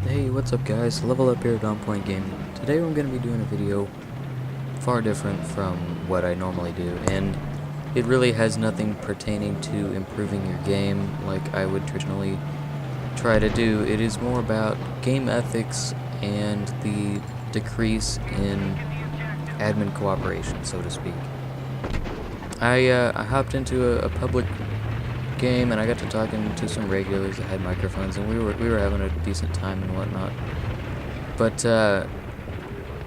Hey, what's up guys? Level Up here at On Point Gaming. Today I'm going to be doing a video far different from what I normally do, and it really has nothing pertaining to improving your game like I would traditionally try to do. It is more about game ethics and the decrease in admin cooperation, so to speak. I hopped into a public game and I got to talking to some regulars that had microphones, and we were having a decent time and whatnot. But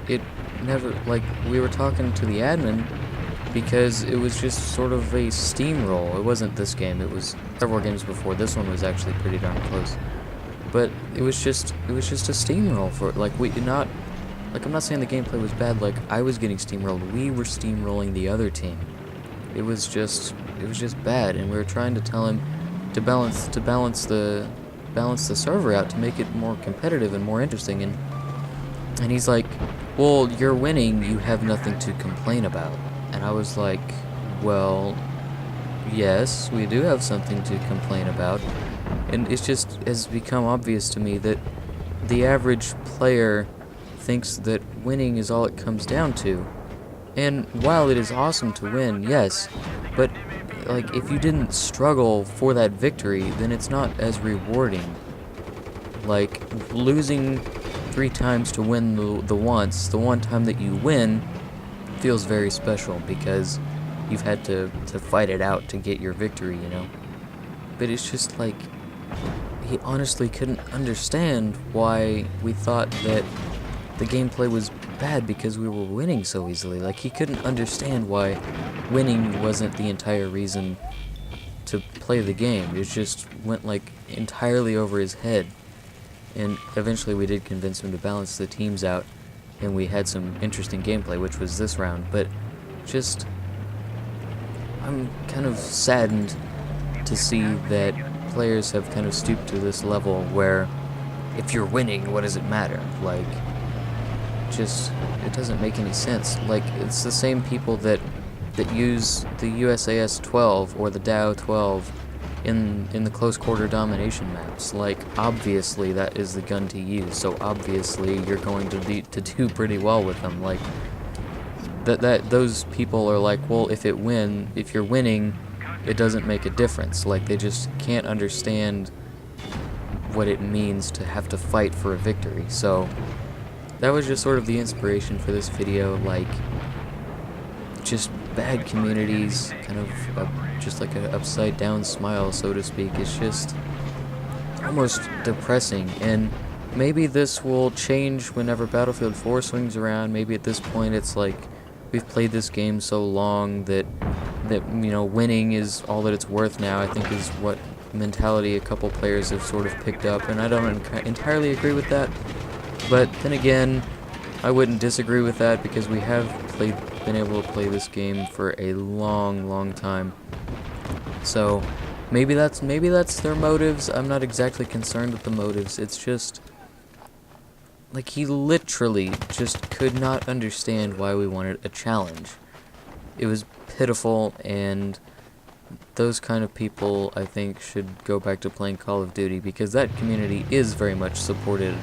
it never, like, we were talking to the admin because it was just sort of a steamroll. It wasn't this game, it was several games before. This one was actually pretty darn close. But it was just a steamroll for, like, I'm not saying the gameplay was bad, like, I was getting steamrolled. We were steamrolling the other team. It was just bad, and we were trying to tell him to balance the server out to make it more competitive and more interesting, and he's like, well, you're winning, you have nothing to complain about. And I was like, well, yes, we do have something to complain about. And it's just has become obvious to me that the average player thinks that winning is all it comes down to. And while it is awesome to win, yes, but like, if you didn't struggle for that victory, then it's not as rewarding. Like, losing 3 times to win the one time that you win feels very special because you've had to fight it out to get your victory, you know? But it's just like, he honestly couldn't understand why we thought that the gameplay was bad because we were winning so easily. Like, he couldn't understand why winning wasn't the entire reason to play the game. It just went, like, entirely over his head. And eventually we did convince him to balance the teams out, and we had some interesting gameplay, which was this round. But just, I'm kind of saddened to see that players have kind of stooped to this level where if you're winning, what does it matter? Like, just, it doesn't make any sense. Like, it's the same people that use the USAS 12 or the DAO 12 in the close quarter domination maps. Like, obviously that is the gun to use, so obviously you're going to do pretty well with them. Like, those people are like, well, if you're winning, it doesn't make a difference. Like, they just can't understand what it means to have to fight for a victory. So that was just sort of the inspiration for this video. Like, just bad communities, kind of just like an upside down smile, so to speak. It's just almost depressing, and maybe this will change whenever Battlefield 4 swings around. Maybe at this point it's like, we've played this game so long that you know, winning is all that it's worth now, I think, is what mentality a couple players have sort of picked up, and I don't entirely agree with that. But then again, I wouldn't disagree with that because we have been able to play this game for a long time. So maybe that's their motives. I'm not exactly concerned with the motives. It's just, like, he literally just could not understand why we wanted a challenge. It was pitiful, and those kind of people, I think, should go back to playing Call of Duty, because that community is very much supportive.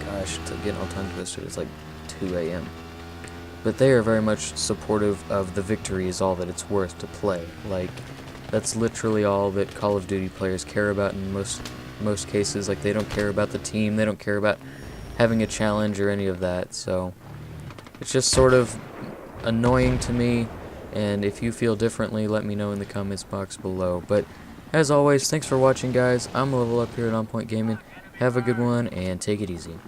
Gosh, to get all tongue twisted, it's like 2 a.m. But they are very much supportive of the victory is all that it's worth to play. Like, that's literally all that Call of Duty players care about in most cases. Like, they don't care about the team, they don't care about having a challenge or any of that. So it's just sort of annoying to me. And if you feel differently, let me know in the comments box below. But as always, thanks for watching, guys. I'm Level Up here at On Point Gaming. Have a good one, and take it easy.